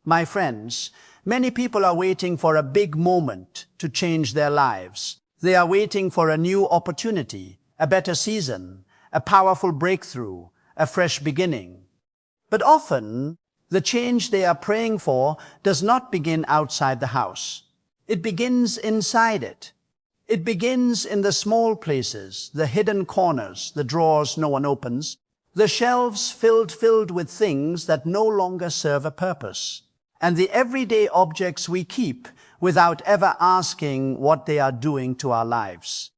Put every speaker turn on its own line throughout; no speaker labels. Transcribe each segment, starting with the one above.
My friends, many people are waiting for a big moment to change their lives. They are waiting for a new opportunity, a better season, a powerful breakthrough, a fresh beginning. But often, the change they are praying for does not begin outside the house. It begins inside it. It begins in the small places, the hidden corners, the drawers no one opens, the shelves filled with things that no longer serve a purpose, and the everyday objects we keep without ever asking what they are doing to our lives.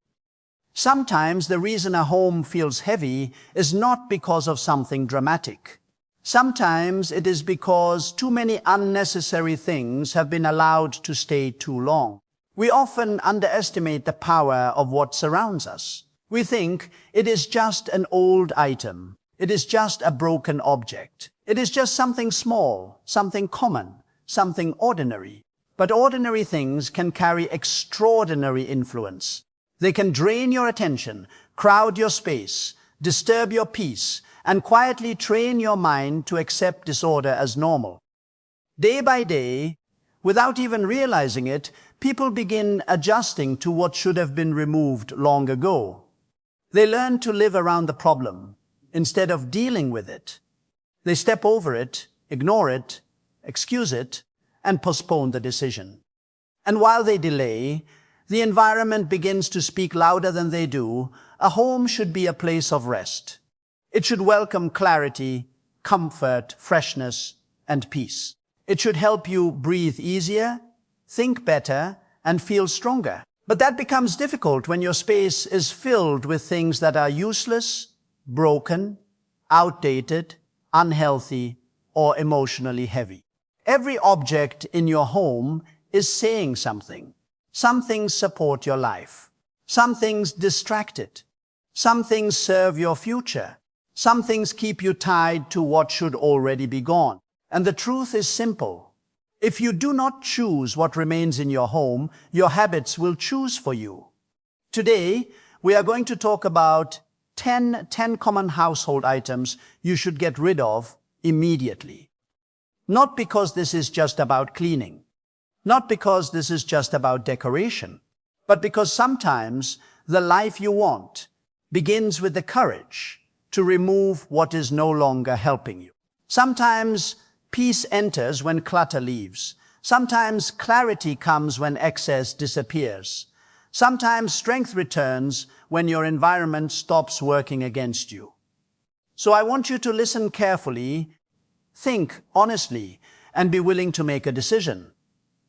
Sometimes the reason a home feels heavy is not because of something dramatic. Sometimes it is because too many unnecessary things have been allowed to stay too long. We often underestimate the power of what surrounds us. We think it is just an old item. It is just a broken object. It is just something small, something common, something ordinary. But ordinary things can carry extraordinary influence. They can drain your attention, crowd your space, disturb your peace, and quietly train your mind to accept disorder as normal. Day by day, without even realizing it, people begin adjusting to what should have been removed long ago. They learn to live around the problem instead of dealing with it. They step over it, ignore it, excuse it, and postpone the decision. And while they delay, the environment begins to speak louder than they do. A home should be a place of rest. It should welcome clarity, comfort, freshness, and peace. It should help you breathe easier, think better, and feel stronger. But that becomes difficult when your space is filled with things that are useless, broken, outdated, unhealthy, or emotionally heavy. Every object in your home is saying something. Some things support your life. Some things distract it. Some things serve your future. Some things keep you tied to what should already be gone. And the truth is simple. If you do not choose what remains in your home, your habits will choose for you. Today, we are going to talk about 10 common household items you should get rid of immediately. Not because this is just about cleaning. Not because this is just about decoration. But because sometimes the life you want begins with the courage to remove what is no longer helping you. Sometimes peace enters when clutter leaves. Sometimes clarity comes when excess disappears. Sometimes strength returns when your environment stops working against you. So I want you to listen carefully, think honestly, and be willing to make a decision.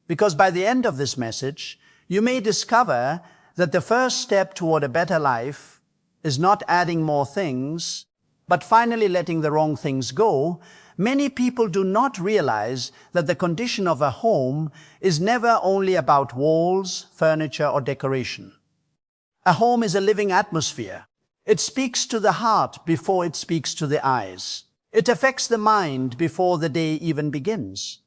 Because by the end of this message, you may discover that the first step toward a better life is not adding more things, but finally letting the wrong things go. Many people do not realize that the condition of a home is never only about walls, furniture, or decoration. A home is a living atmosphere. It speaks to the heart before it speaks to the eyes. It affects the mind before the day even begins.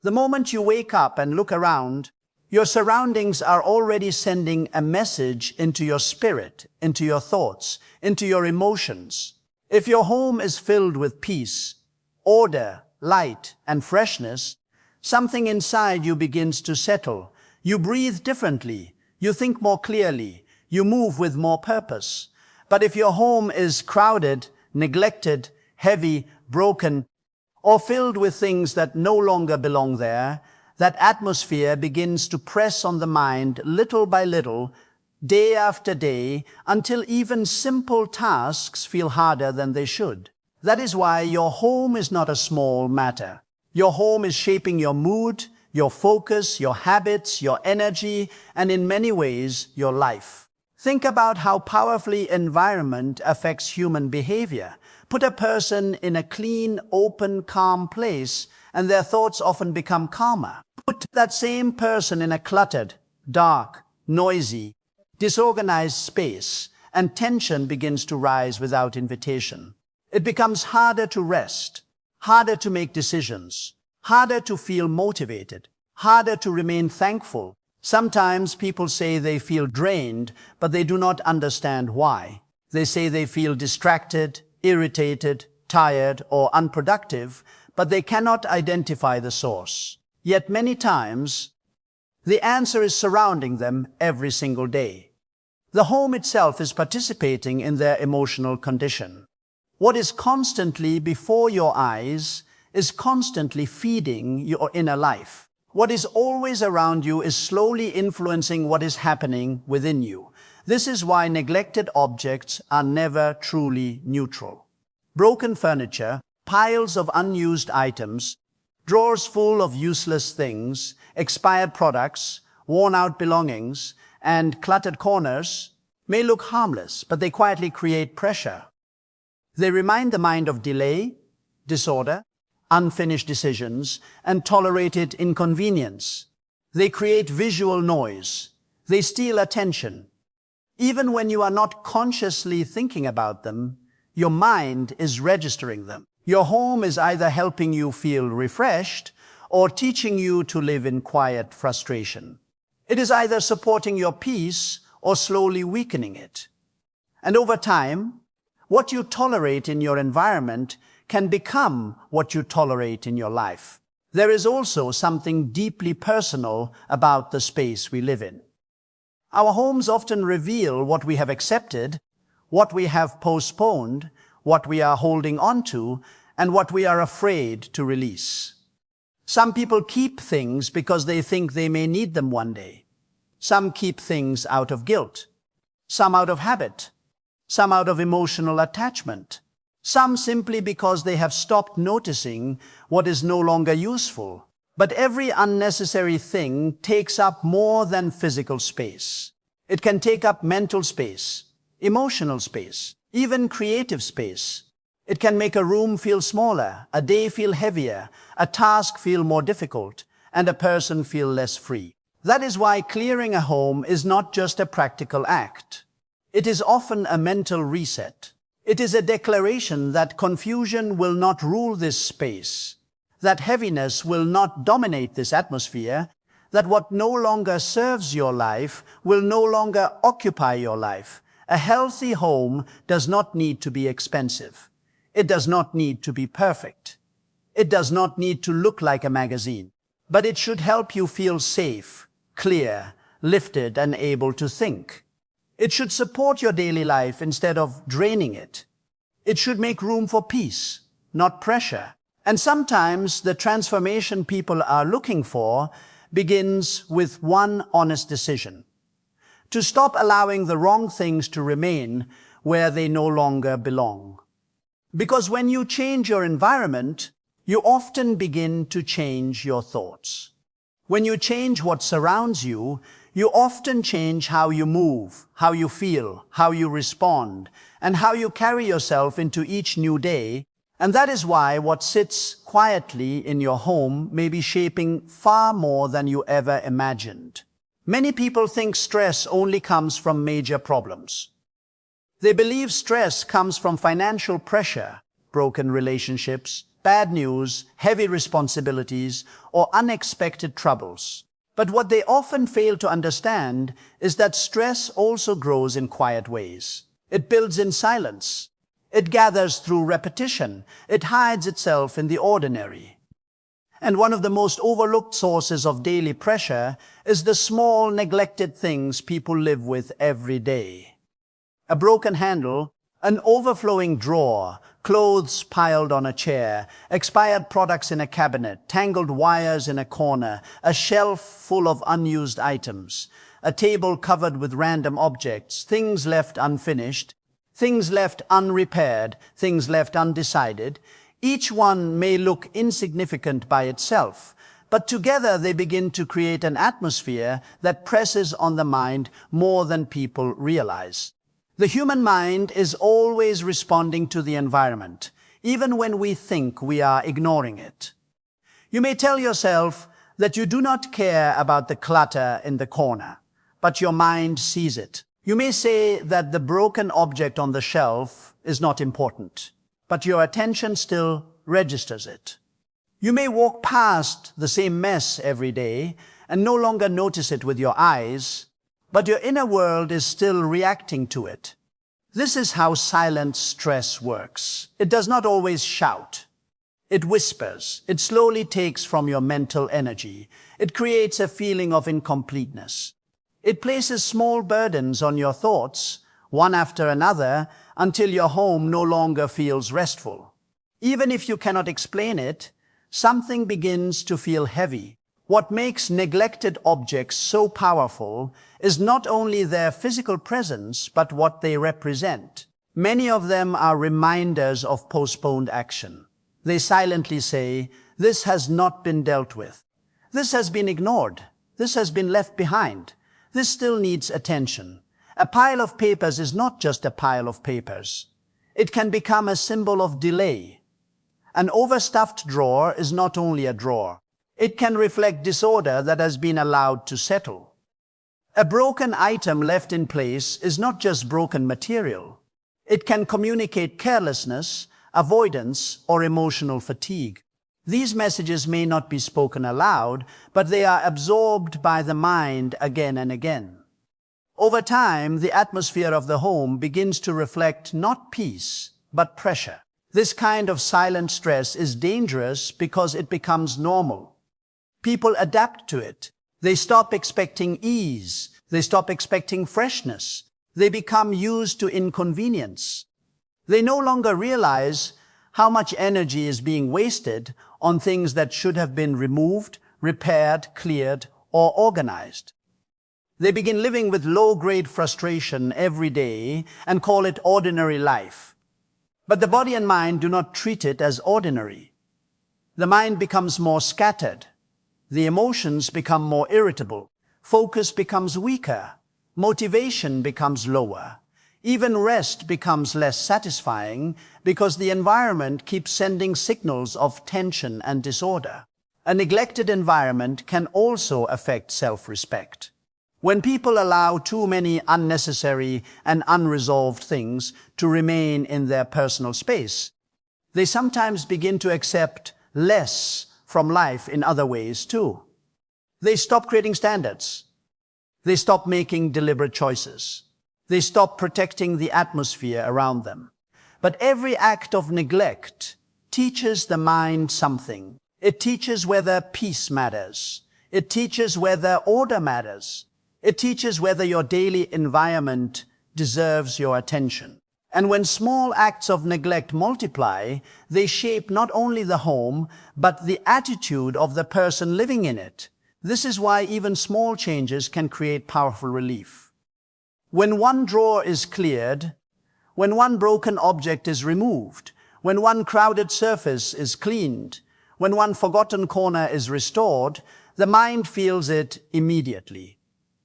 The moment you wake up and look around, your surroundings are already sending a message into your spirit, into your thoughts, into your emotions. If your home is filled with peace, order, light, and freshness, something inside you begins to settle. You breathe differently. You think more clearly. You move with more purpose. But if your home is crowded, neglected, heavy, broken, or filled with things that no longer belong there, that atmosphere begins to press on the mind little by little, day after day, until even simple tasks feel harder than they should. That is why your home is not a small matter. Your home is shaping your mood, your focus, your habits, your energy, and in many ways, your life. Think about how powerfully environment affects human behavior. Put a person in a clean, open, calm place, and their thoughts often become calmer. Put that same person in a cluttered, dark, noisy, disorganized space, and tension begins to rise without invitation. It becomes harder to rest, harder to make decisions, harder to feel motivated, harder to remain thankful. Sometimes people say they feel drained, but they do not understand why. They say they feel distracted, irritated, tired, or unproductive, but they cannot identify the source. Yet many times, the answer is surrounding them every single day. The home itself is participating in their emotional condition. What is constantly before your eyes is constantly feeding your inner life. What is always around you is slowly influencing what is happening within you. This is why neglected objects are never truly neutral. Broken furniture, piles of unused items, drawers full of useless things, expired products, worn-out belongings, and cluttered corners may look harmless, but they quietly create pressure. They remind the mind of delay, disorder, unfinished decisions, and tolerated inconvenience. They create visual noise. They steal attention. Even when you are not consciously thinking about them, your mind is registering them. Your home is either helping you feel refreshed or teaching you to live in quiet frustration. It is either supporting your peace or slowly weakening it. And over time, what you tolerate in your environment can become what you tolerate in your life. There is also something deeply personal about the space we live in. Our homes often reveal what we have accepted, what we have postponed, what we are holding on to, and what we are afraid to release. Some people keep things because they think they may need them one day. Some keep things out of guilt, some out of habit, some out of emotional attachment, some simply because they have stopped noticing what is no longer useful. But every unnecessary thing takes up more than physical space. It can take up mental space, emotional space, even creative space. It can make a room feel smaller, a day feel heavier, a task feel more difficult, and a person feel less free. That is why clearing a home is not just a practical act. It is often a mental reset. It is a declaration that confusion will not rule this space, that heaviness will not dominate this atmosphere, that what no longer serves your life will no longer occupy your life. A healthy home does not need to be expensive. It does not need to be perfect. It does not need to look like a magazine. But it should help you feel safe, clear, lifted, and able to think. It should support your daily life instead of draining it. It should make room for peace, not pressure. And sometimes the transformation people are looking for begins with one honest decision: to stop allowing the wrong things to remain where they no longer belong. Because when you change your environment, you often begin to change your thoughts. When you change what surrounds you, you often change how you move, how you feel, how you respond, and how you carry yourself into each new day. And that is why what sits quietly in your home may be shaping far more than you ever imagined. Many people think stress only comes from major problems. They believe stress comes from financial pressure, broken relationships, bad news, heavy responsibilities, or unexpected troubles. But what they often fail to understand is that stress also grows in quiet ways. It builds in silence. It gathers through repetition. It hides itself in the ordinary. And one of the most overlooked sources of daily pressure is the small, neglected things people live with every day. A broken handle, an overflowing drawer, clothes piled on a chair, expired products in a cabinet, tangled wires in a corner, a shelf full of unused items, a table covered with random objects, things left unfinished, things left unrepaired, things left undecided. Each one may look insignificant by itself, but together they begin to create an atmosphere that presses on the mind more than people realize. The human mind is always responding to the environment, even when we think we are ignoring it. You may tell yourself that you do not care about the clutter in the corner, but your mind sees it. You may say that the broken object on the shelf is not important, but your attention still registers it. You may walk past the same mess every day and no longer notice it with your eyes, but your inner world is still reacting to it. This is how silent stress works. It does not always shout. It whispers. It slowly takes from your mental energy. It creates a feeling of incompleteness. It places small burdens on your thoughts, one after another, until your home no longer feels restful. Even if you cannot explain it, something begins to feel heavy. What makes neglected objects so powerful is not only their physical presence, but what they represent. Many of them are reminders of postponed action. They silently say, "This has not been dealt with. This has been ignored. This has been left behind. This still needs attention." A pile of papers is not just a pile of papers. It can become a symbol of delay. An overstuffed drawer is not only a drawer. It can reflect disorder that has been allowed to settle. A broken item left in place is not just broken material. It can communicate carelessness, avoidance, or emotional fatigue. These messages may not be spoken aloud, but they are absorbed by the mind again and again. Over time, the atmosphere of the home begins to reflect not peace, but pressure. This kind of silent stress is dangerous because it becomes normal. People adapt to it. They stop expecting ease. They stop expecting freshness. They become used to inconvenience. They no longer realize how much energy is being wasted on things that should have been removed, repaired, cleared, or organized. They begin living with low-grade frustration every day and call it ordinary life. But the body and mind do not treat it as ordinary. The mind becomes more scattered. The emotions become more irritable. Focus becomes weaker. Motivation becomes lower. Even rest becomes less satisfying because the environment keeps sending signals of tension and disorder. A neglected environment can also affect self-respect. When people allow too many unnecessary and unresolved things to remain in their personal space, they sometimes begin to accept less from life in other ways too. They stop creating standards. They stop making deliberate choices. They stop protecting the atmosphere around them. But every act of neglect teaches the mind something. It teaches whether peace matters. It teaches whether order matters. It teaches whether your daily environment deserves your attention. And when small acts of neglect multiply, they shape not only the home, but the attitude of the person living in it. This is why even small changes can create powerful relief. When one drawer is cleared, when one broken object is removed, when one crowded surface is cleaned, when one forgotten corner is restored, the mind feels it immediately.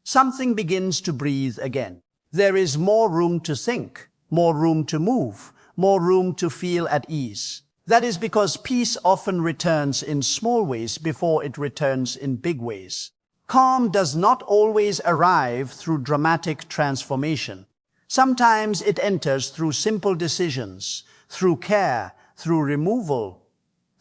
Something begins to breathe again. There is more room to think, more room to move, more room to feel at ease. That is because peace often returns in small ways before it returns in big ways. Calm does not always arrive through dramatic transformation. Sometimes it enters through simple decisions, through care, through removal,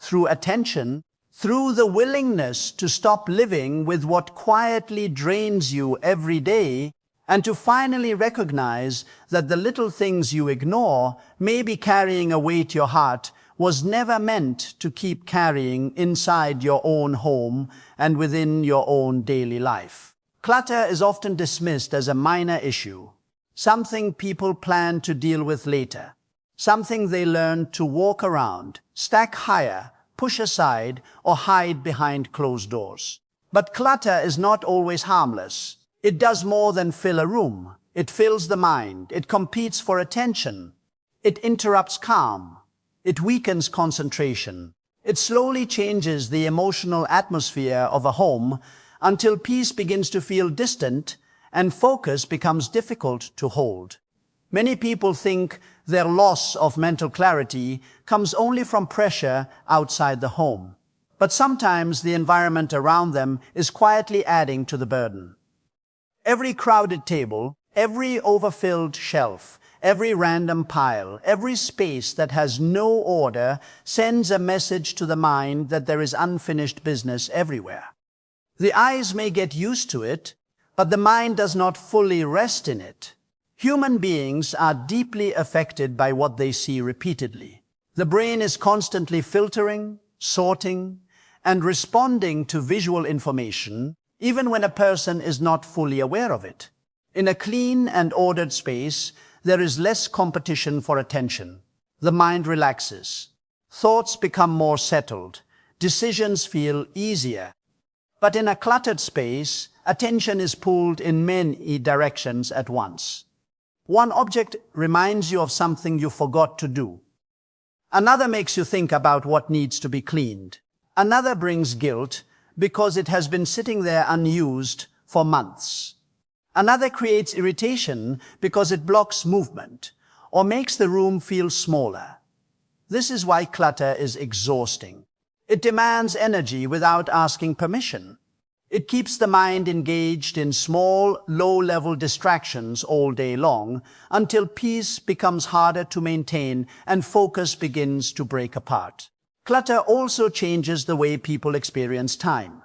through attention, through the willingness to stop living with what quietly drains you every day and to finally recognize that the little things you ignore may be carrying a weight your heart was never meant to keep carrying inside your own home and within your own daily life. Clutter is often dismissed as a minor issue, something people plan to deal with later, something they learn to walk around, stack higher, push aside, or hide behind closed doors. But clutter is not always harmless. It does more than fill a room. It fills the mind. It competes for attention. It interrupts calm. It weakens concentration. It slowly changes the emotional atmosphere of a home until peace begins to feel distant and focus becomes difficult to hold. Many people think their loss of mental clarity comes only from pressure outside the home. But sometimes the environment around them is quietly adding to the burden. Every crowded table, every overfilled shelf, every random pile, every space that has no order sends a message to the mind that there is unfinished business everywhere. The eyes may get used to it, but the mind does not fully rest in it. Human beings are deeply affected by what they see repeatedly. The brain is constantly filtering, sorting, and responding to visual information, even when a person is not fully aware of it. In a clean and ordered space, there is less competition for attention. The mind relaxes. Thoughts become more settled. Decisions feel easier. But in a cluttered space, attention is pulled in many directions at once. One object reminds you of something you forgot to do. Another makes you think about what needs to be cleaned. Another brings guilt because it has been sitting there unused for months. Another creates irritation because it blocks movement or makes the room feel smaller. This is why clutter is exhausting. It demands energy without asking permission. It keeps the mind engaged in small, low-level distractions all day long until peace becomes harder to maintain and focus begins to break apart. Clutter also changes the way people experience time.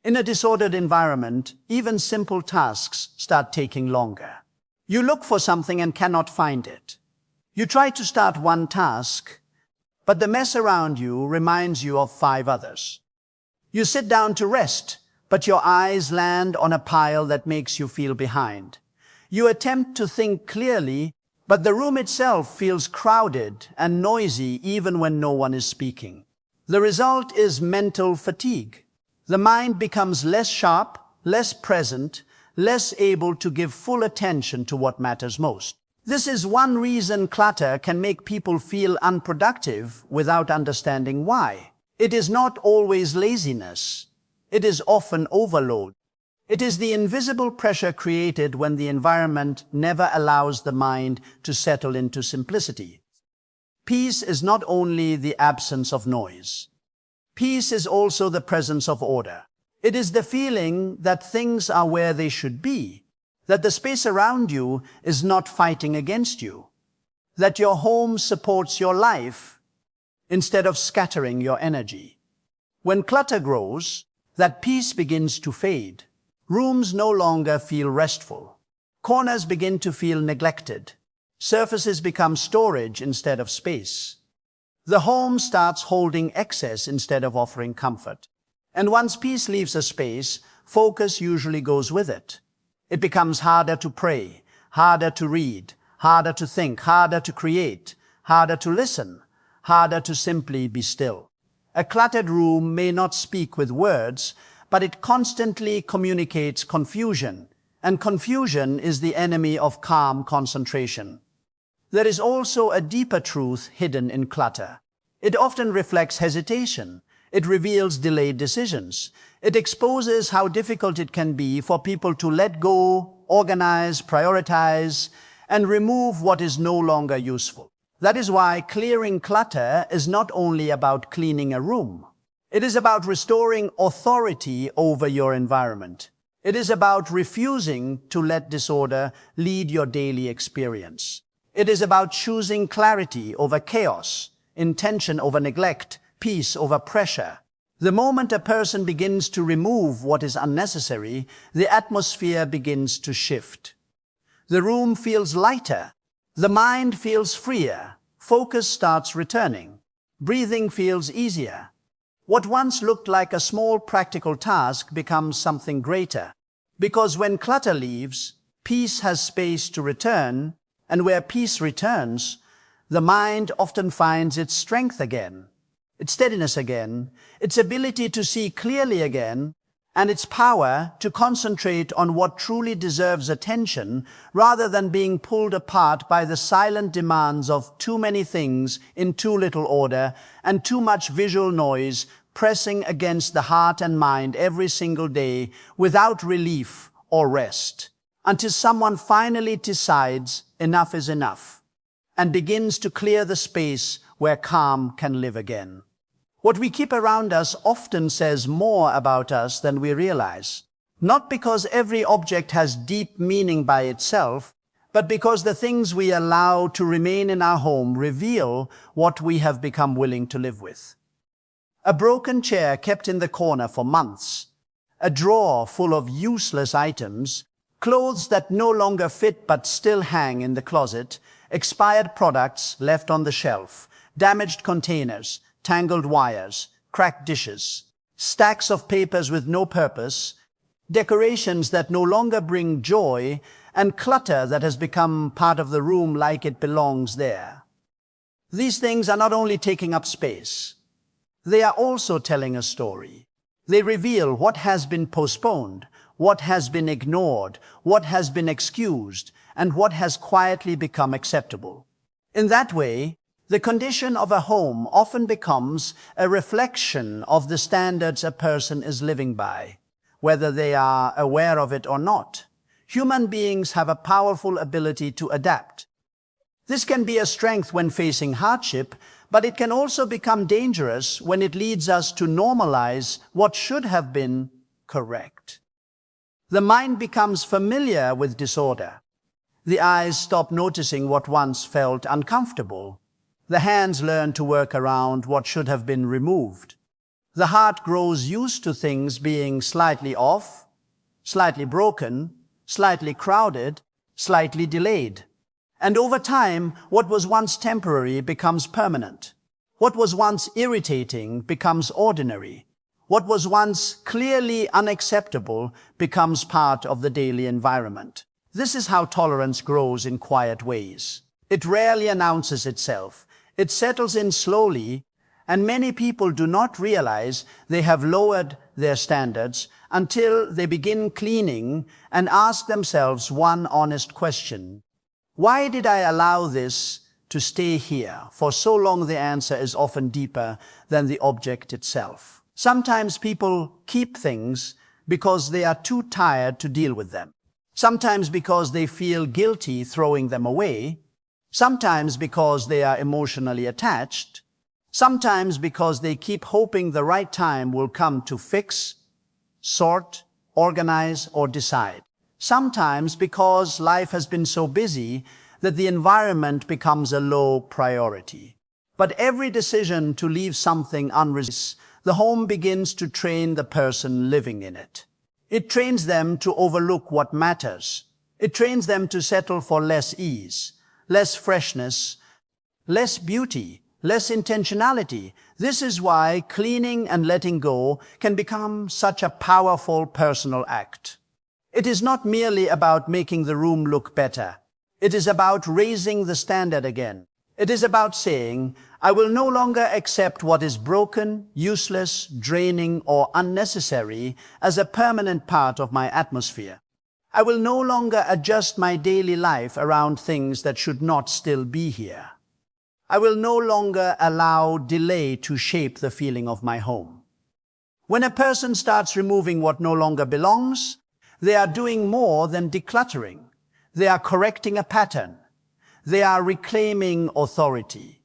In a disordered environment, even simple tasks start taking longer. You look for something and cannot find it. You try to start one task, but the mess around you reminds you of 5 others. You sit down to rest, but your eyes land on a pile that makes you feel behind. You attempt to think clearly, but the room itself feels crowded and noisy even when no one is speaking. The result is mental fatigue. The mind becomes less sharp, less present, less able to give full attention to what matters most. This is one reason clutter can make people feel unproductive without understanding why. It is not always laziness. It is often overload. It is the invisible pressure created when the environment never allows the mind to settle into simplicity. Peace is not only the absence of noise. Peace is also the presence of order. It is the feeling that things are where they should be, that the space around you is not fighting against you, that your home supports your life instead of scattering your energy. When clutter grows, that peace begins to fade. Rooms no longer feel restful. Corners begin to feel neglected. Surfaces become storage instead of space. The home starts holding excess instead of offering comfort. And once peace leaves a space, focus usually goes with it. It becomes harder to pray, harder to read, harder to think, harder to create, harder to listen, harder to simply be still. A cluttered room may not speak with words, but it constantly communicates confusion, and confusion is the enemy of calm concentration. There is also a deeper truth hidden in clutter. It often reflects hesitation. It reveals delayed decisions. It exposes how difficult it can be for people to let go, organize, prioritize, and remove what is no longer useful. That is why clearing clutter is not only about cleaning a room. It is about restoring authority over your environment. It is about refusing to let disorder lead your daily experience. It is about choosing clarity over chaos, intention over neglect, peace over pressure. The moment a person begins to remove what is unnecessary, the atmosphere begins to shift. The room feels lighter. The mind feels freer. Focus starts returning. Breathing feels easier. What once looked like a small practical task becomes something greater. Because when clutter leaves, peace has space to return, and where peace returns, the mind often finds its strength again, its steadiness again, its ability to see clearly again, and its power to concentrate on what truly deserves attention rather than being pulled apart by the silent demands of too many things in too little order and too much visual noise pressing against the heart and mind every single day without relief or rest, until someone finally decides enough is enough and begins to clear the space where calm can live again. What we keep around us often says more about us than we realize, not because every object has deep meaning by itself, but because the things we allow to remain in our home reveal what we have become willing to live with. A broken chair kept in the corner for months, a drawer full of useless items, clothes that no longer fit but still hang in the closet, expired products left on the shelf, Damaged containers, tangled wires, cracked dishes, stacks of papers with no purpose, decorations that no longer bring joy, and clutter that has become part of the room like it belongs there. These things are not only taking up space, they are also telling a story. They reveal what has been postponed, what has been ignored, what has been excused, and what has quietly become acceptable. In that way, the condition of a home often becomes a reflection of the standards a person is living by, whether they are aware of it or not. Human beings have a powerful ability to adapt. This can be a strength when facing hardship, but it can also become dangerous when it leads us to normalize what should have been correct. The mind becomes familiar with disorder. The eyes stop noticing what once felt uncomfortable. The hands learn to work around what should have been removed. The heart grows used to things being slightly off, slightly broken, slightly crowded, slightly delayed. And over time, what was once temporary becomes permanent. What was once irritating becomes ordinary. What was once clearly unacceptable becomes part of the daily environment. This is how tolerance grows in quiet ways. It rarely announces itself. It settles in slowly, and many people do not realize they have lowered their standards until they begin cleaning and ask themselves one honest question. Why did I allow this to stay here? For so long, the answer is often deeper than the object itself. Sometimes people keep things because they are too tired to deal with them. Sometimes because they feel guilty throwing them away. Sometimes because they are emotionally attached. Sometimes because they keep hoping the right time will come to fix, sort, organize, or decide. Sometimes because life has been so busy that the environment becomes a low priority. But every decision to leave something unresolved, the home begins to train the person living in it. It trains them to overlook what matters. It trains them to settle for less ease, less freshness, less beauty, less intentionality. This is why cleaning and letting go can become such a powerful personal act. It is not merely about making the room look better. It is about raising the standard again. It is about saying, I will no longer accept what is broken, useless, draining, or unnecessary as a permanent part of my atmosphere. I will no longer adjust my daily life around things that should not still be here. I will no longer allow delay to shape the feeling of my home. When a person starts removing what no longer belongs, they are doing more than decluttering. They are correcting a pattern. They are reclaiming authority.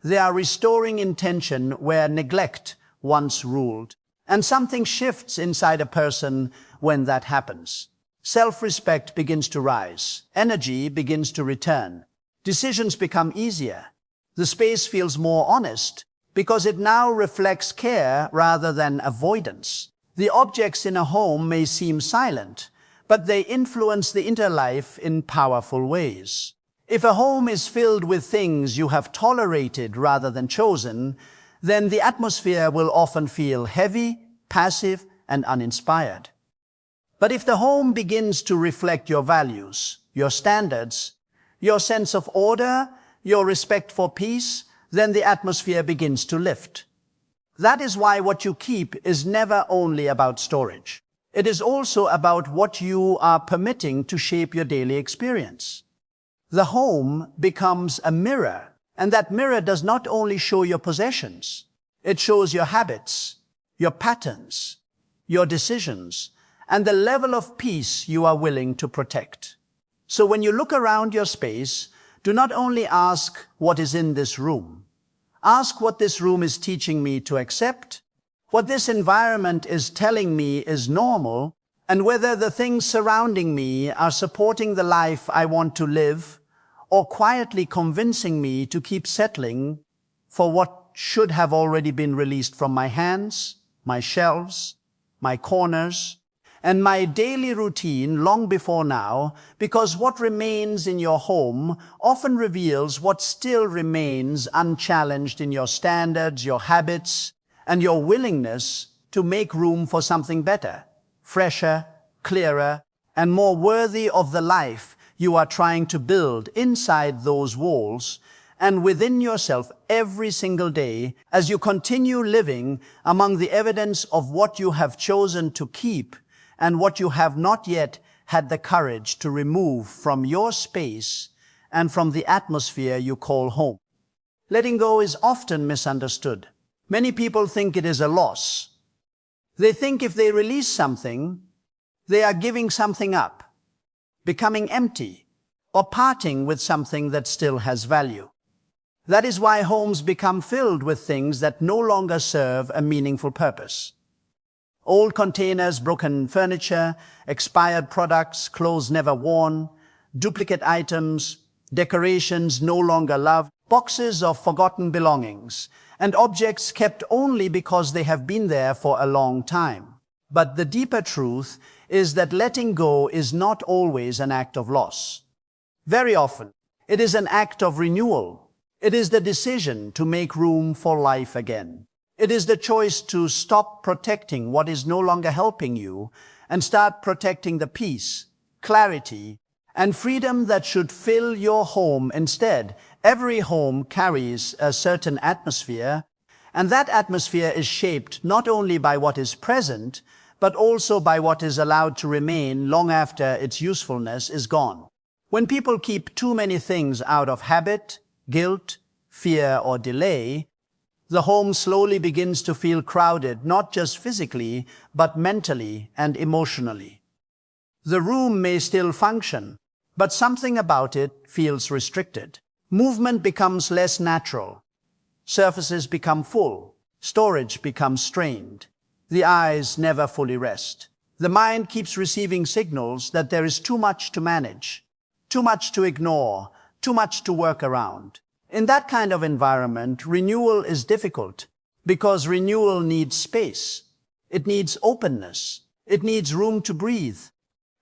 They are restoring intention where neglect once ruled. And something shifts inside a person when that happens. Self-respect begins to rise. Energy begins to return. Decisions become easier. The space feels more honest because it now reflects care rather than avoidance. The objects in a home may seem silent, but they influence the inner life in powerful ways. If a home is filled with things you have tolerated rather than chosen, then the atmosphere will often feel heavy, passive, and uninspired. But if the home begins to reflect your values, your standards, your sense of order, your respect for peace, then the atmosphere begins to lift. That is why what you keep is never only about storage. It is also about what you are permitting to shape your daily experience. The home becomes a mirror, and that mirror does not only show your possessions. It shows your habits, your patterns, your decisions, and the level of peace you are willing to protect. So when you look around your space, do not only ask what is in this room. Ask what this room is teaching me to accept, what this environment is telling me is normal, and whether the things surrounding me are supporting the life I want to live or quietly convincing me to keep settling for what should have already been released from my hands, my shelves, my corners. and my daily routine long before now, because what remains in your home often reveals what still remains unchallenged in your standards, your habits, and your willingness to make room for something better, fresher, clearer, and more worthy of the life you are trying to build inside those walls and within yourself every single day as you continue living among the evidence of what you have chosen to keep and what you have not yet had the courage to remove from your space and from the atmosphere you call home. Letting go is often misunderstood. Many people think it is a loss. They think if they release something, they are giving something up, becoming empty, or parting with something that still has value. That is why homes become filled with things that no longer serve a meaningful purpose. Old containers, broken furniture, expired products, clothes never worn, duplicate items, decorations no longer loved, boxes of forgotten belongings, and objects kept only because they have been there for a long time. But the deeper truth is that letting go is not always an act of loss. Very often, it is an act of renewal. It is the decision to make room for life again. It is the choice to stop protecting what is no longer helping you and start protecting the peace, clarity, and freedom that should fill your home instead. Every home carries a certain atmosphere, and that atmosphere is shaped not only by what is present, but also by what is allowed to remain long after its usefulness is gone. When people keep too many things out of habit, guilt, fear, or delay, the home slowly begins to feel crowded, not just physically, but mentally and emotionally. The room may still function, but something about it feels restricted. Movement becomes less natural. Surfaces become full. Storage becomes strained. The eyes never fully rest. The mind keeps receiving signals that there is too much to manage, too much to ignore, too much to work around. In that kind of environment, renewal is difficult because renewal needs space. It needs openness. It needs room to breathe.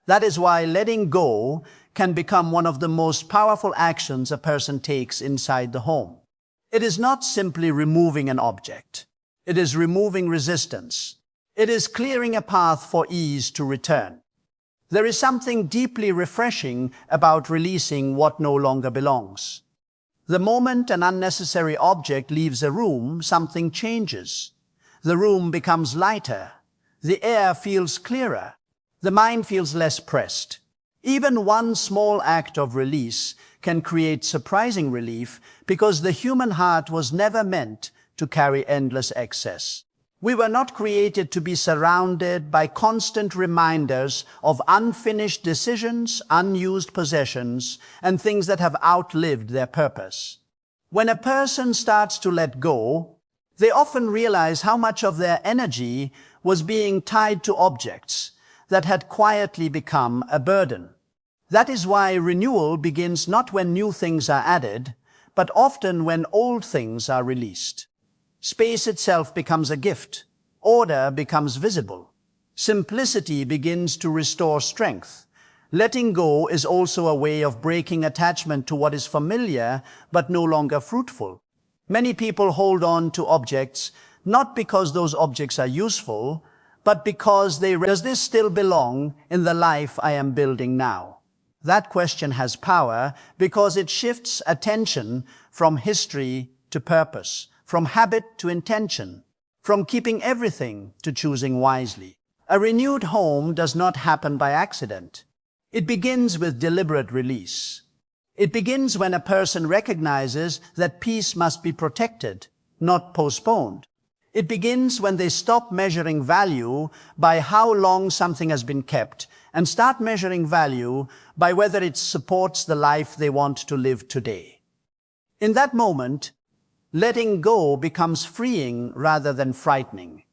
That is why letting go can become one of the most powerful actions a person takes inside the home. It is not simply removing an object. It is removing resistance. It is clearing a path for ease to return. There is something deeply refreshing about releasing what no longer belongs. The moment an unnecessary object leaves a room, something changes. The room becomes lighter. The air feels clearer. The mind feels less pressed. Even one small act of release can create surprising relief because the human heart was never meant to carry endless excess. We were not created to be surrounded by constant reminders of unfinished decisions, unused possessions, and things that have outlived their purpose. When a person starts to let go, they often realize how much of their energy was being tied to objects that had quietly become a burden. That is why renewal begins not when new things are added, but often when old things are released. Space itself becomes a gift. Order becomes visible. Simplicity begins to restore strength. Letting go is also a way of breaking attachment to what is familiar but no longer fruitful. Many people hold on to objects not because those objects are useful, but because does this still belong in the life I am building now? That question has power because it shifts attention from history to purpose, from habit to intention, from keeping everything to choosing wisely. A renewed home does not happen by accident. It begins with deliberate release. It begins when a person recognizes that peace must be protected, not postponed. It begins when they stop measuring value by how long something has been kept and start measuring value by whether it supports the life they want to live today. In that moment, letting go becomes freeing rather than frightening.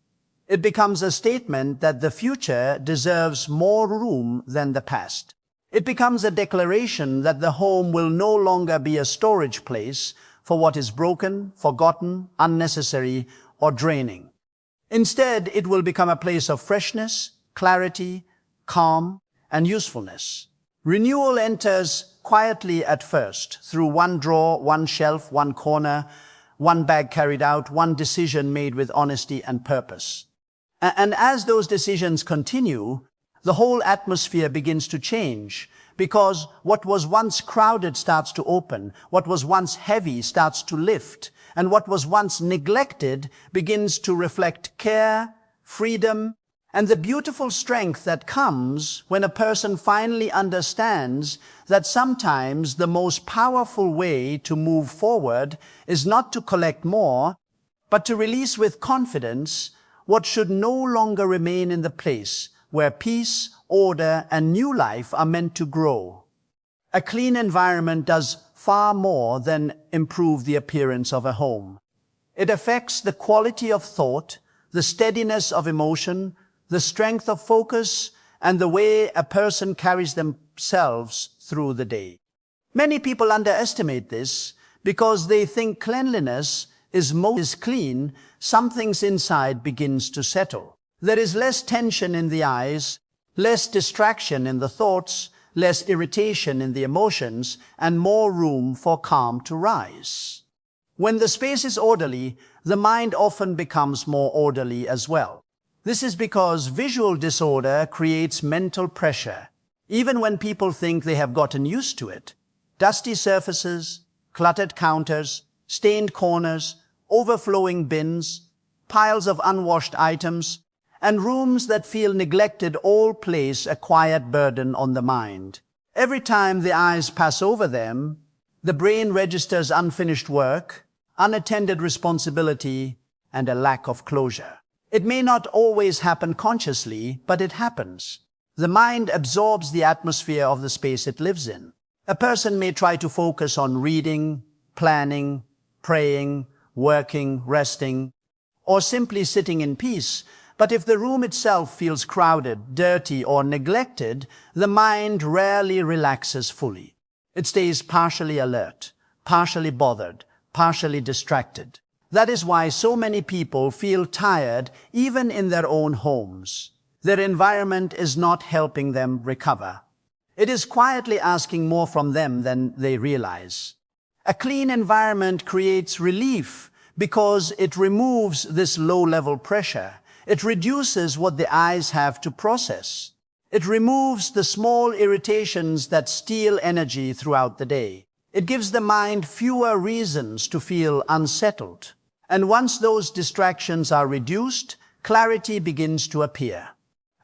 It becomes a statement that the future deserves more room than the past. It becomes a declaration that the home will no longer be a storage place for what is broken, forgotten, unnecessary, or draining. Instead, it will become a place of freshness, clarity, calm, and usefulness. Renewal enters quietly at first, through one drawer, one shelf, one corner, one bag carried out, one decision made with honesty and purpose. And as those decisions continue, the whole atmosphere begins to change, because what was once crowded starts to open, what was once heavy starts to lift, and what was once neglected begins to reflect care, freedom, and the beautiful strength that comes when a person finally understands that sometimes the most powerful way to move forward is not to collect more, but to release with confidence what should no longer remain in the place where peace, order, and new life are meant to grow. A clean environment does far more than improve the appearance of a home. It affects the quality of thought, the steadiness of emotion, the strength of focus, and the way a person carries themselves through the day. Many people underestimate this because they think cleanliness is clean, something's inside begins to settle. There is less tension in the eyes, less distraction in the thoughts, less irritation in the emotions, and more room for calm to rise. When the space is orderly, the mind often becomes more orderly as well. This is because visual disorder creates mental pressure, even when people think they have gotten used to it. Dusty surfaces, cluttered counters, stained corners, overflowing bins, piles of unwashed items, and rooms that feel neglected all place a quiet burden on the mind. Every time the eyes pass over them, the brain registers unfinished work, unattended responsibility, and a lack of closure. It may not always happen consciously, but it happens. The mind absorbs the atmosphere of the space it lives in. A person may try to focus on reading, planning, praying, working, resting, or simply sitting in peace, but if the room itself feels crowded, dirty, or neglected, the mind rarely relaxes fully. It stays partially alert, partially bothered, partially distracted. That is why so many people feel tired even in their own homes. Their environment is not helping them recover. It is quietly asking more from them than they realize. A clean environment creates relief because it removes this low-level pressure. It reduces what the eyes have to process. It removes the small irritations that steal energy throughout the day. It gives the mind fewer reasons to feel unsettled. And once those distractions are reduced, clarity begins to appear.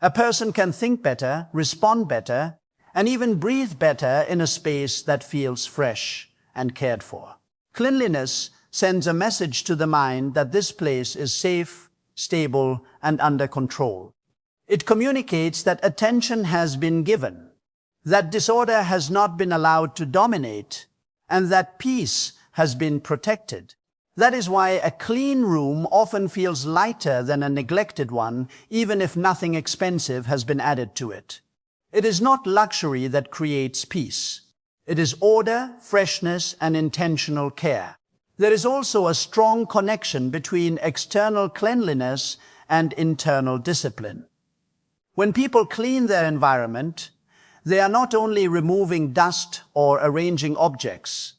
A person can think better, respond better, and even breathe better in a space that feels fresh and cared for. Cleanliness sends a message to the mind that this place is safe, stable, and under control. It communicates that attention has been given, that disorder has not been allowed to dominate, and that peace has been protected. That is why a clean room often feels lighter than a neglected one, even if nothing expensive has been added to it. It is not luxury that creates peace. It is order, freshness, and intentional care. There is also a strong connection between external cleanliness and internal discipline. When people clean their environment, they are not only removing dust or arranging objects.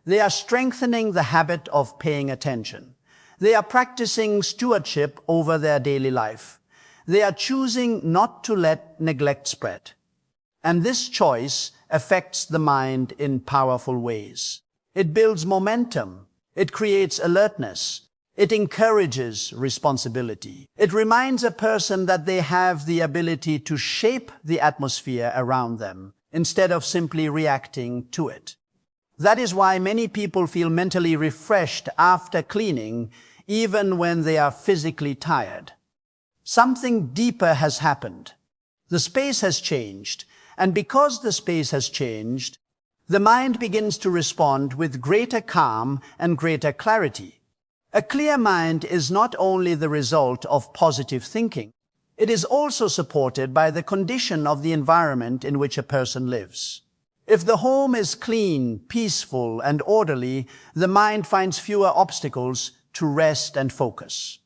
They are strengthening the habit of paying attention. They are practicing stewardship over their daily life. They are choosing not to let neglect spread. And this choice affects the mind in powerful ways. It builds momentum. It creates alertness. It encourages responsibility. It reminds a person that they have the ability to shape the atmosphere around them instead of simply reacting to it. That is why many people feel mentally refreshed after cleaning, even when they are physically tired. Something deeper has happened. The space has changed, and because the space has changed, the mind begins to respond with greater calm and greater clarity. A clear mind is not only the result of positive thinking, it is also supported by the condition of the environment in which a person lives. If the home is clean, peaceful, and orderly, the mind finds fewer obstacles to rest and focus.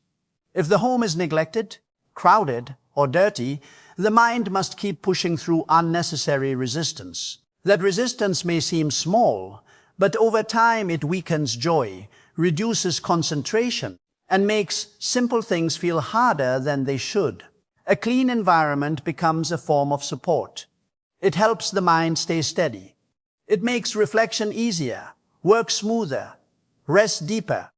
If the home is neglected, crowded, or dirty, The mind must keep pushing through unnecessary resistance. That resistance may seem small, but over time it weakens joy, reduces concentration, and makes simple things feel harder than they should. A clean environment becomes a form of support. It helps the mind stay steady. It makes reflection easier, work smoother, rest deeper,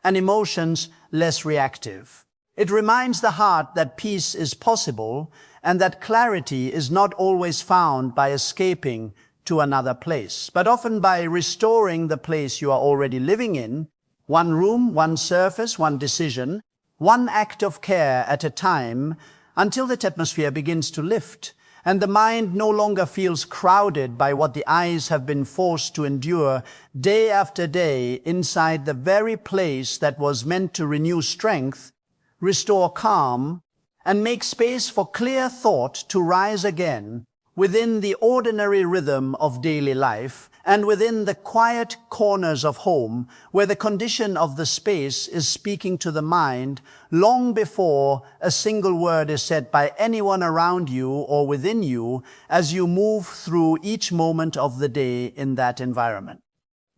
and emotions less reactive. It reminds the heart that peace is possible and that clarity is not always found by escaping to another place, but often by restoring the place you are already living in, one room, one surface, one decision, one act of care at a time, until that atmosphere begins to lift, and the mind no longer feels crowded by what the eyes have been forced to endure day after day inside the very place that was meant to renew strength, restore calm, and make space for clear thought to rise again within the ordinary rhythm of daily life and within the quiet corners of home where the condition of the space is speaking to the mind long before a single word is said by anyone around you or within you as you move through each moment of the day in that environment.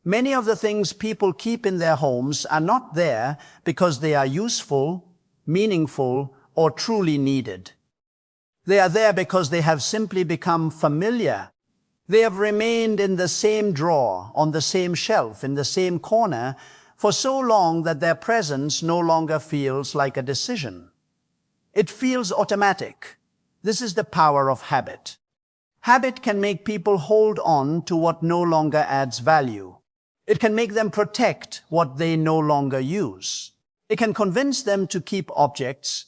Many of the things people keep in their homes are not there because they are useful, meaningful, or truly needed. They are there because they have simply become familiar. They have remained in the same drawer, on the same shelf, in the same corner for so long that their presence no longer feels like a decision. It feels automatic. This is the power of habit. Habit can make people hold on to what no longer adds value. It can make them protect what they no longer use. It can convince them to keep objects,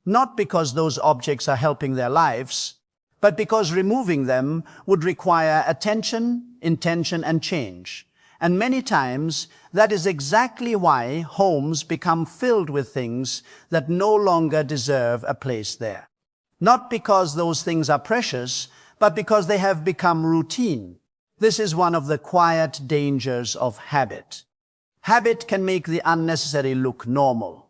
not because those objects are helping their lives, but because removing them would require attention, intention, and change. And many times, that is exactly why homes become filled with things that no longer deserve a place there. Not because those things are precious, but because they have become routine. This is one of the quiet dangers of habit. Habit can make the unnecessary look normal.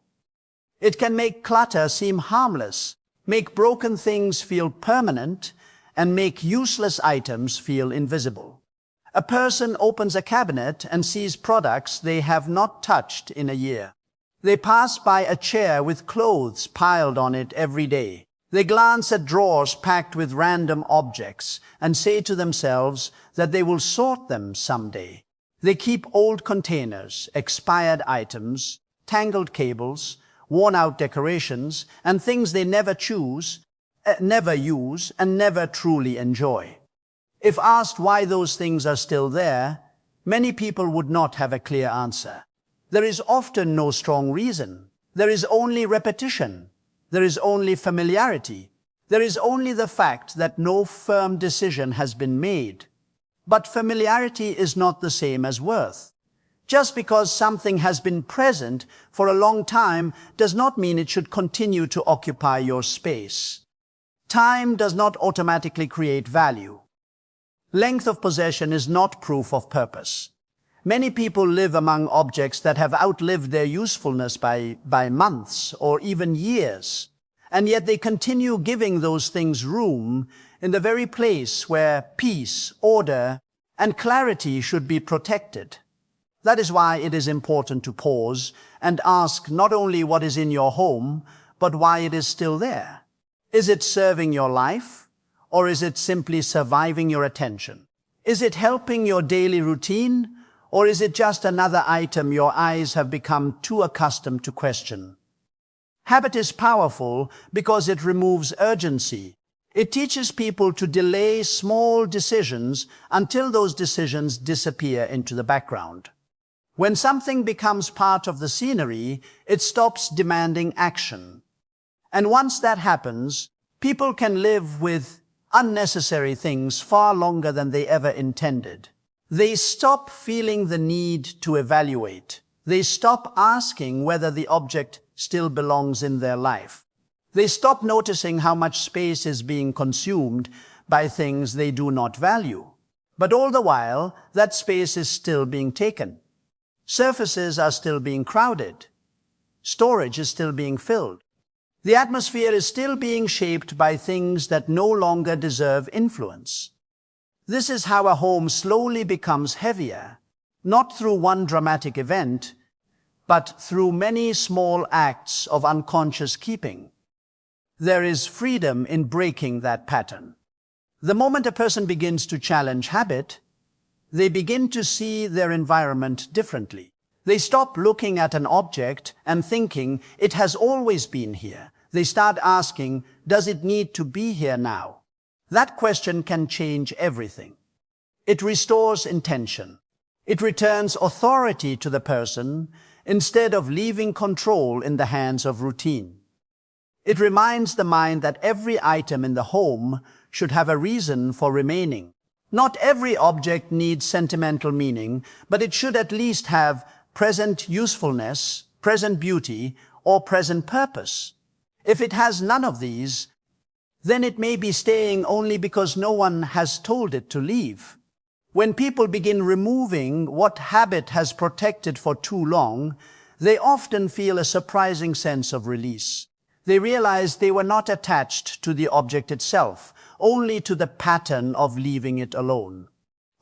It can make clutter seem harmless, make broken things feel permanent, and make useless items feel invisible. A person opens a cabinet and sees products they have not touched in a year. They pass by a chair with clothes piled on it every day. They glance at drawers packed with random objects and say to themselves that they will sort them someday. They keep old containers, expired items, tangled cables, worn-out decorations, and things they never use, and never truly enjoy. If asked why those things are still there, many people would not have a clear answer. There is often no strong reason. There is only repetition. There is only familiarity. There is only the fact that no firm decision has been made. But familiarity is not the same as worth. Just because something has been present for a long time does not mean it should continue to occupy your space. Time does not automatically create value. Length of possession is not proof of purpose. Many people live among objects that have outlived their usefulness by months or even years, and yet they continue giving those things room in the very place where peace, order, and clarity should be protected. That is why it is important to pause and ask not only what is in your home, but why it is still there. Is it serving your life, or is it simply surviving your attention? Is it helping your daily routine, or is it just another item your eyes have become too accustomed to question? Habit is powerful because it removes urgency. It teaches people to delay small decisions until those decisions disappear into the background. When something becomes part of the scenery, it stops demanding action. And once that happens, people can live with unnecessary things far longer than they ever intended. They stop feeling the need to evaluate. They stop asking whether the object still belongs in their life. They stop noticing how much space is being consumed by things they do not value. But all the while, that space is still being taken. Surfaces are still being crowded. Storage is still being filled. The atmosphere is still being shaped by things that no longer deserve influence. This is how a home slowly becomes heavier, not through one dramatic event, but through many small acts of unconscious keeping. There is freedom in breaking that pattern. The moment a person begins to challenge habit, they begin to see their environment differently. They stop looking at an object and thinking it has always been here. They start asking, does it need to be here now? That question can change everything. It restores intention. It returns authority to the person instead of leaving control in the hands of routine. It reminds the mind that every item in the home should have a reason for remaining. Not every object needs sentimental meaning, but it should at least have present usefulness, present beauty, or present purpose. If it has none of these, then it may be staying only because no one has told it to leave. When people begin removing what habit has protected for too long, they often feel a surprising sense of release. They realize they were not attached to the object itself, only to the pattern of leaving it alone.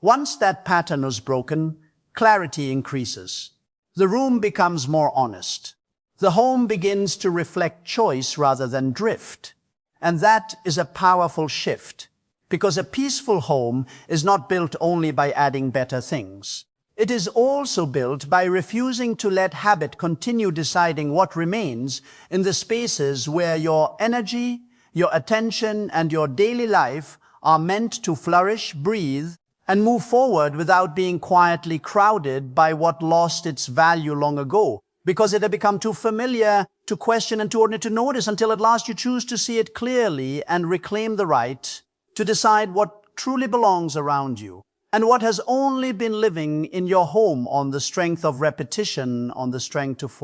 Once that pattern is broken, clarity increases. The room becomes more honest. The home begins to reflect choice rather than drift. And that is a powerful shift, because a peaceful home is not built only by adding better things. It is also built by refusing to let habit continue deciding what remains in the spaces where your energy, your attention, and your daily life are meant to flourish, breathe, and move forward without being quietly crowded by what lost its value long ago, because it had become too familiar to question and too ordinary to notice, until at last you choose to see it clearly and reclaim the right to decide what truly belongs around you, and what has only been living in your home on the strength of repetition, on the strength of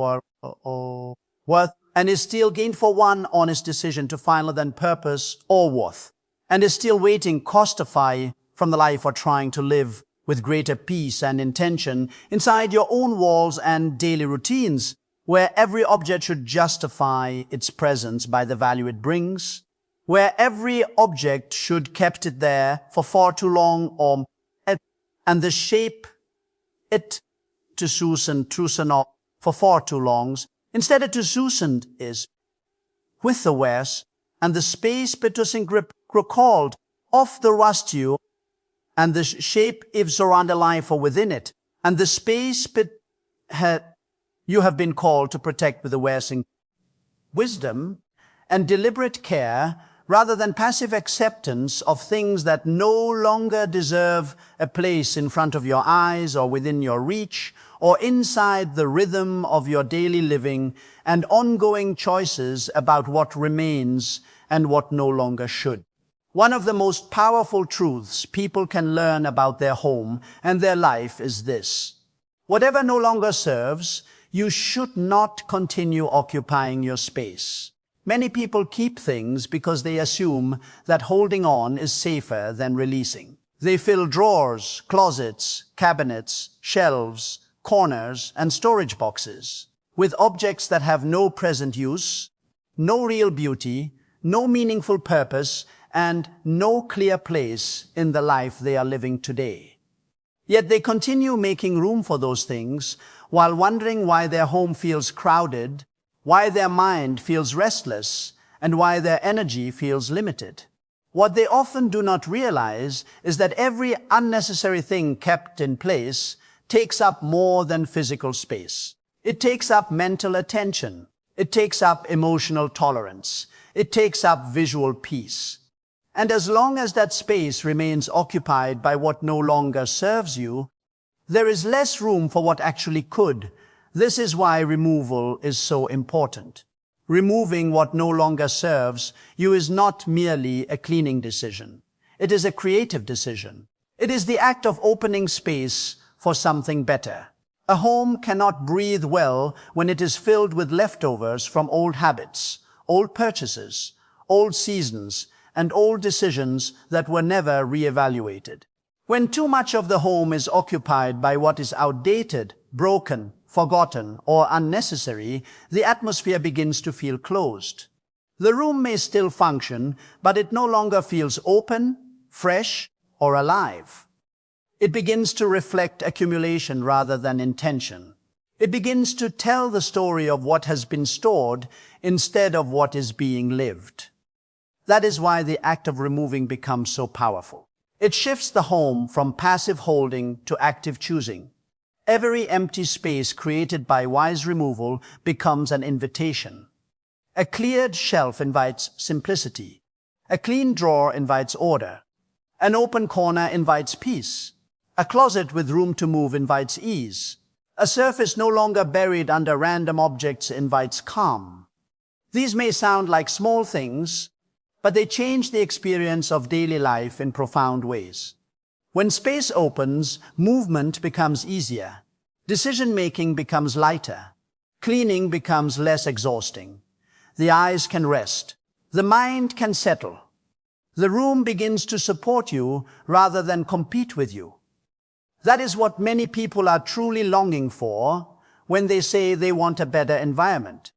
worth, and is still gained for one honest decision to find than purpose or worth, and is still waiting costify from the life or trying to live with greater peace and intention inside your own walls and daily routines, where every object should justify its presence by the value it brings, where every object should kept it there for far too long, and the shape it to Susan up for far too longs, instead of to Susan is with the wares, and the space betussen grip recalled off the rust you, and the shape if surround a life or within it, and the space you have been called to protect with the waresing wisdom and deliberate care, rather than passive acceptance of things that no longer deserve a place in front of your eyes or within your reach or inside the rhythm of your daily living and ongoing choices about what remains and what no longer should. One of the most powerful truths people can learn about their home and their life is this: whatever no longer serves, you should not continue occupying your space. Many people keep things because they assume that holding on is safer than releasing. They fill drawers, closets, cabinets, shelves, corners, and storage boxes with objects that have no present use, no real beauty, no meaningful purpose, and no clear place in the life they are living today. Yet they continue making room for those things while wondering why their home feels crowded, why their mind feels restless, and why their energy feels limited. What they often do not realize is that every unnecessary thing kept in place takes up more than physical space. It takes up mental attention. It takes up emotional tolerance. It takes up visual peace. And as long as that space remains occupied by what no longer serves you, there is less room for what actually could. This is why removal is so important. Removing what no longer serves you is not merely a cleaning decision. It is a creative decision. It is the act of opening space for something better. A home cannot breathe well when it is filled with leftovers from old habits, old purchases, old seasons, and old decisions that were never reevaluated. When too much of the home is occupied by what is outdated, broken, forgotten, or unnecessary, the atmosphere begins to feel closed. The room may still function, but it no longer feels open, fresh, or alive. It begins to reflect accumulation rather than intention. It begins to tell the story of what has been stored instead of what is being lived. That is why the act of removing becomes so powerful. It shifts the home from passive holding to active choosing. Every empty space created by wise removal becomes an invitation. A cleared shelf invites simplicity. A clean drawer invites order. An open corner invites peace. A closet with room to move invites ease. A surface no longer buried under random objects invites calm. These may sound like small things, but they change the experience of daily life in profound ways. When space opens, movement becomes easier. Decision-making becomes lighter. Cleaning becomes less exhausting. The eyes can rest. The mind can settle. The room begins to support you rather than compete with you. That is what many people are truly longing for when they say they want a better environment.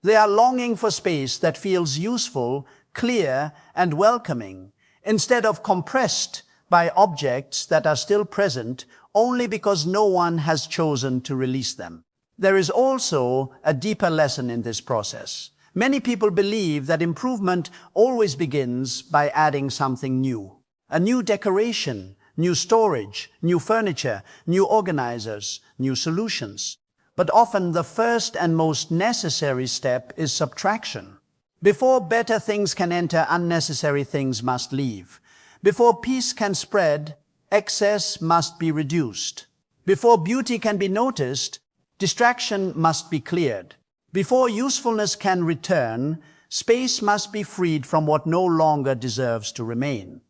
They are longing for space that feels useful, clear, and welcoming, instead of compressed by objects that are still present only because no one has chosen to release them. There is also a deeper lesson in this process. Many people believe that improvement always begins by adding something new. A new decoration, new storage, new furniture, new organizers, new solutions. But often the first and most necessary step is subtraction. Before better things can enter, unnecessary things must leave. Before peace can spread, excess must be reduced. Before beauty can be noticed, distraction must be cleared. Before usefulness can return, space must be freed from what no longer deserves to remain.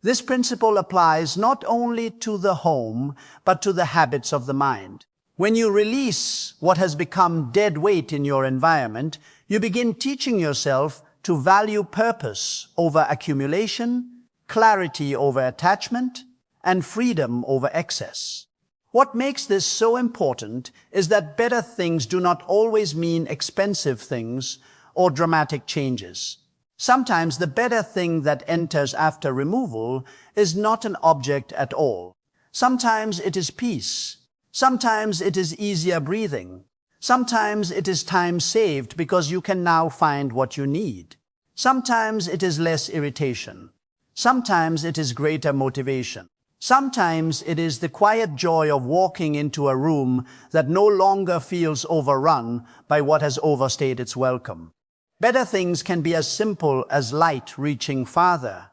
This principle applies not only to the home, but to the habits of the mind. When you release what has become dead weight in your environment, you begin teaching yourself to value purpose over accumulation, clarity over attachment, and freedom over excess. What makes this so important is that better things do not always mean expensive things or dramatic changes. Sometimes the better thing that enters after removal is not an object at all. Sometimes it is peace. Sometimes it is easier breathing. Sometimes it is time saved because you can now find what you need. Sometimes it is less irritation. Sometimes it is greater motivation. Sometimes it is the quiet joy of walking into a room that no longer feels overrun by what has overstayed its welcome. Better things can be as simple as light reaching farther,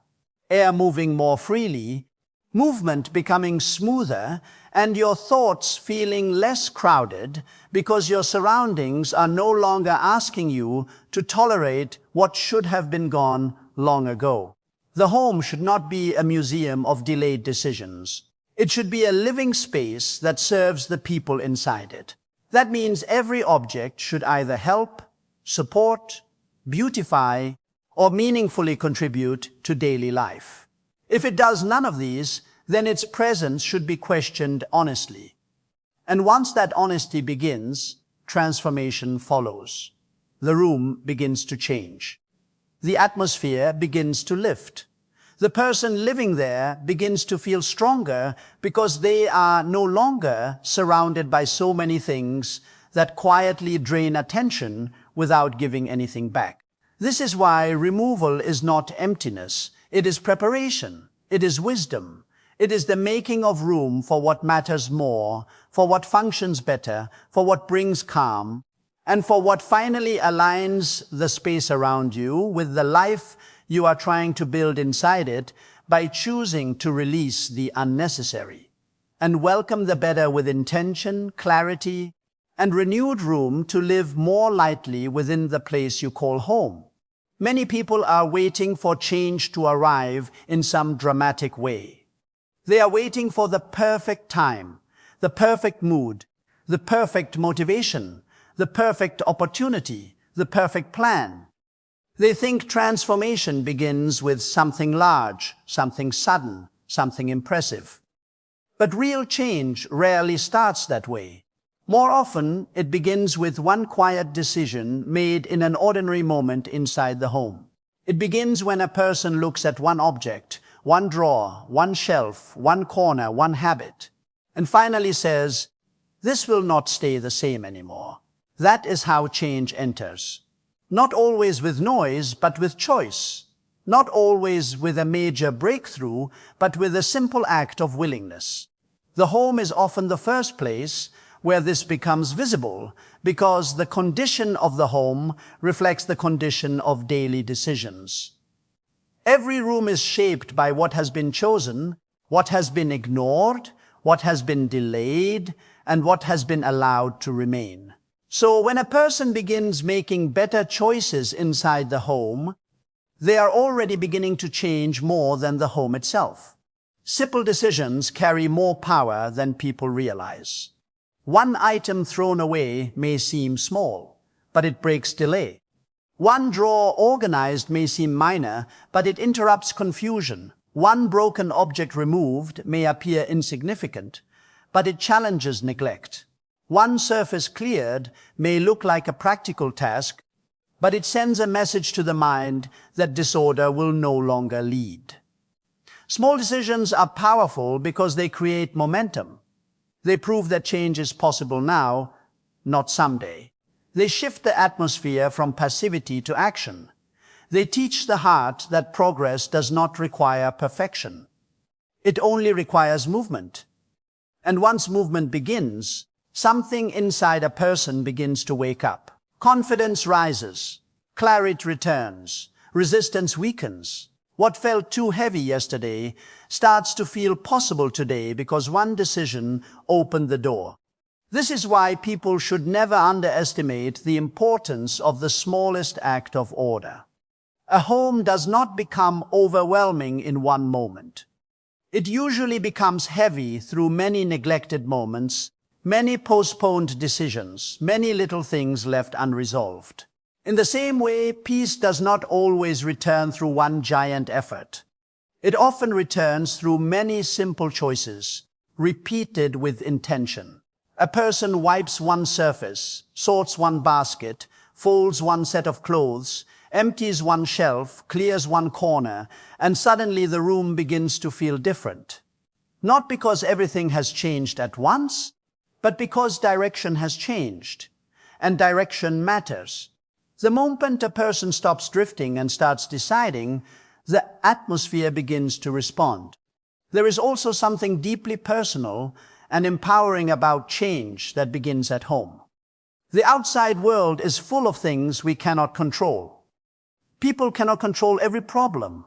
air moving more freely, movement becoming smoother, and your thoughts feeling less crowded because your surroundings are no longer asking you to tolerate what should have been gone long ago. The home should not be a museum of delayed decisions. It should be a living space that serves the people inside it. That means every object should either help, support, beautify, or meaningfully contribute to daily life. If it does none of these, then its presence should be questioned honestly. And once that honesty begins, transformation follows. The room begins to change. The atmosphere begins to lift. The person living there begins to feel stronger because they are no longer surrounded by so many things that quietly drain attention without giving anything back. This is why removal is not emptiness. It is preparation. It is wisdom. It is the making of room for what matters more, for what functions better, for what brings calm, and for what finally aligns the space around you with the life you are trying to build inside it by choosing to release the unnecessary and welcome the better with intention, clarity, and renewed room to live more lightly within the place you call home. Many people are waiting for change to arrive in some dramatic way. They are waiting for the perfect time, the perfect mood, the perfect motivation, the perfect opportunity, the perfect plan. They think transformation begins with something large, something sudden, something impressive. But real change rarely starts that way. More often, it begins with one quiet decision made in an ordinary moment inside the home. It begins when a person looks at one object, one drawer, one shelf, one corner, one habit, and finally says, "This will not stay the same anymore." That is how change enters. Not always with noise, but with choice. Not always with a major breakthrough, but with a simple act of willingness. The home is often the first place where this becomes visible, because the condition of the home reflects the condition of daily decisions. Every room is shaped by what has been chosen, what has been ignored, what has been delayed, and what has been allowed to remain. So when a person begins making better choices inside the home, they are already beginning to change more than the home itself. Simple decisions carry more power than people realize. One item thrown away may seem small, but it breaks delay. One drawer organized may seem minor, but it interrupts confusion. One broken object removed may appear insignificant, but it challenges neglect. One surface cleared may look like a practical task, but it sends a message to the mind that disorder will no longer lead. Small decisions are powerful because they create momentum. They prove that change is possible now, not someday. They shift the atmosphere from passivity to action. They teach the heart that progress does not require perfection. It only requires movement. And once movement begins, something inside a person begins to wake up. Confidence rises, clarity returns, resistance weakens. What felt too heavy yesterday starts to feel possible today because one decision opened the door. This is why people should never underestimate the importance of the smallest act of order. A home does not become overwhelming in one moment. It usually becomes heavy through many neglected moments, many postponed decisions, many little things left unresolved. In the same way, peace does not always return through one giant effort. It often returns through many simple choices, repeated with intention. A person wipes one surface, sorts one basket, folds one set of clothes, empties one shelf, clears one corner, and suddenly the room begins to feel different. Not because everything has changed at once, but because direction has changed, and direction matters. The moment a person stops drifting and starts deciding, the atmosphere begins to respond. There is also something deeply personal and empowering about change that begins at home. The outside world is full of things we cannot control. People cannot control every problem,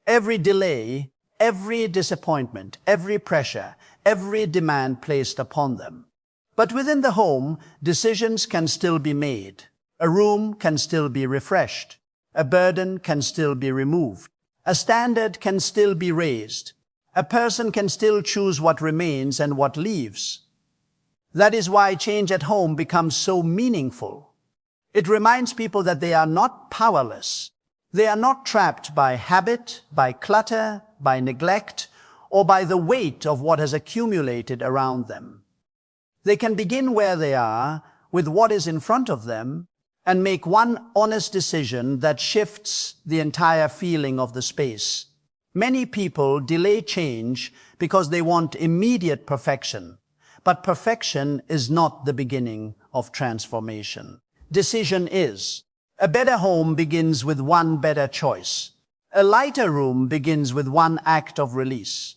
every delay, every disappointment, every pressure, every demand placed upon them. But within the home, decisions can still be made. A room can still be refreshed. A burden can still be removed. A standard can still be raised. A person can still choose what remains and what leaves. That is why change at home becomes so meaningful. It reminds people that they are not powerless. They are not trapped by habit, by clutter, by neglect, or by the weight of what has accumulated around them. They can begin where they are, with what is in front of them, and make one honest decision that shifts the entire feeling of the space. Many people delay change because they want immediate perfection, but perfection is not the beginning of transformation. Decision is. A better home begins with one better choice. A lighter room begins with one act of release.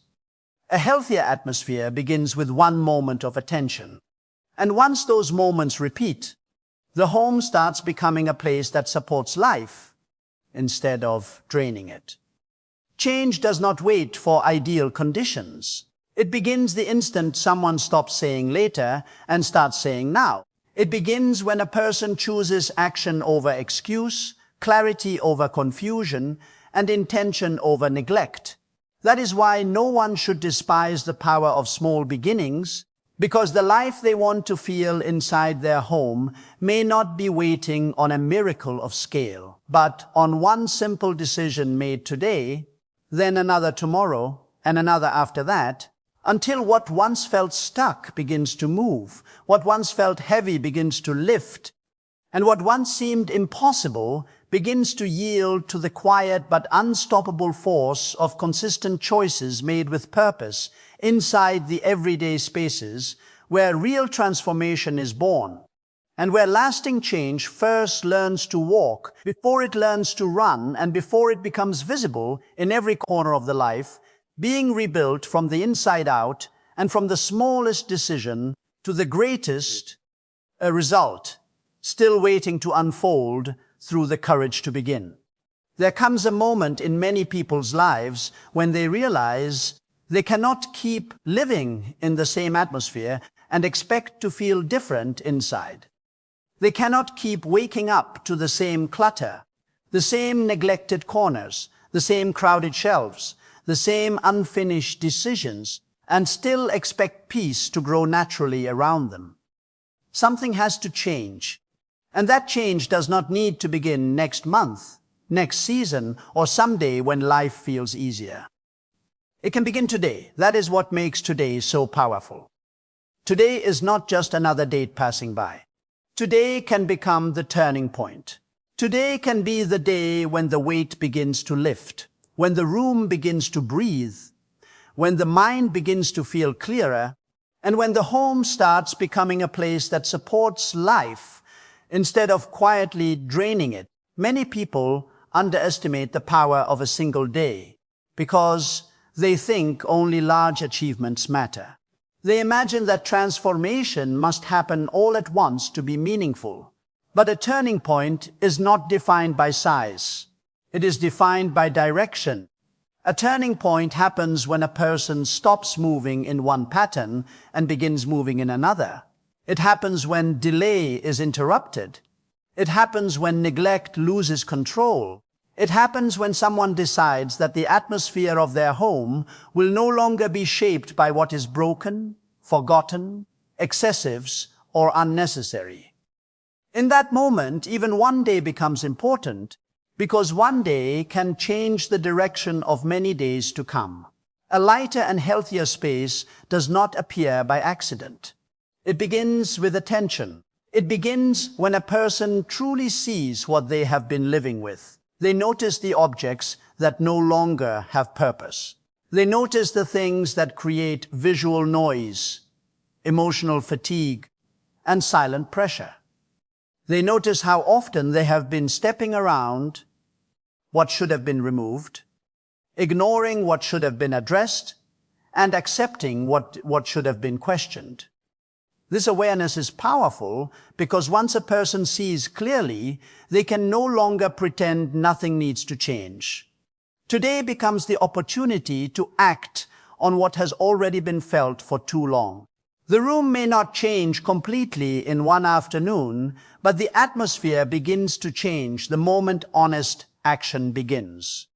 A healthier atmosphere begins with one moment of attention. And once those moments repeat, the home starts becoming a place that supports life instead of draining it. Change does not wait for ideal conditions. It begins the instant someone stops saying later and starts saying now. It begins when a person chooses action over excuse, clarity over confusion, and intention over neglect. That is why no one should despise the power of small beginnings, because the life they want to feel inside their home may not be waiting on a miracle of scale, but on one simple decision made today, then another tomorrow, and another after that, until what once felt stuck begins to move, what once felt heavy begins to lift, and what once seemed impossible begins to yield to the quiet but unstoppable force of consistent choices made with purpose inside the everyday spaces where real transformation is born, and where lasting change first learns to walk before it learns to run and before it becomes visible in every corner of the life, being rebuilt from the inside out and from the smallest decision to the greatest result, still waiting to unfold through the courage to begin. There comes a moment in many people's lives when they realize they cannot keep living in the same atmosphere and expect to feel different inside. They cannot keep waking up to the same clutter, the same neglected corners, the same crowded shelves, the same unfinished decisions, and still expect peace to grow naturally around them. Something has to change, and that change does not need to begin next month, next season, or someday when life feels easier. It can begin today. That is what makes today so powerful. Today is not just another date passing by. Today can become the turning point. Today can be the day when the weight begins to lift, when the room begins to breathe, when the mind begins to feel clearer, and when the home starts becoming a place that supports life instead of quietly draining it. Many people underestimate the power of a single day because they think only large achievements matter. They imagine that transformation must happen all at once to be meaningful. But a turning point is not defined by size. It is defined by direction. A turning point happens when a person stops moving in one pattern and begins moving in another. It happens when delay is interrupted. It happens when neglect loses control. It happens when someone decides that the atmosphere of their home will no longer be shaped by what is broken, forgotten, excessives, or unnecessary. In that moment, even one day becomes important, because one day can change the direction of many days to come. A lighter and healthier space does not appear by accident. It begins with attention. It begins when a person truly sees what they have been living with. They notice the objects that no longer have purpose. They notice the things that create visual noise, emotional fatigue, and silent pressure. They notice how often they have been stepping around what should have been removed, ignoring what should have been addressed, and accepting what should have been questioned. This awareness is powerful because once a person sees clearly, they can no longer pretend nothing needs to change. Today becomes the opportunity to act on what has already been felt for too long. The room may not change completely in one afternoon, but the atmosphere begins to change the moment honest action begins.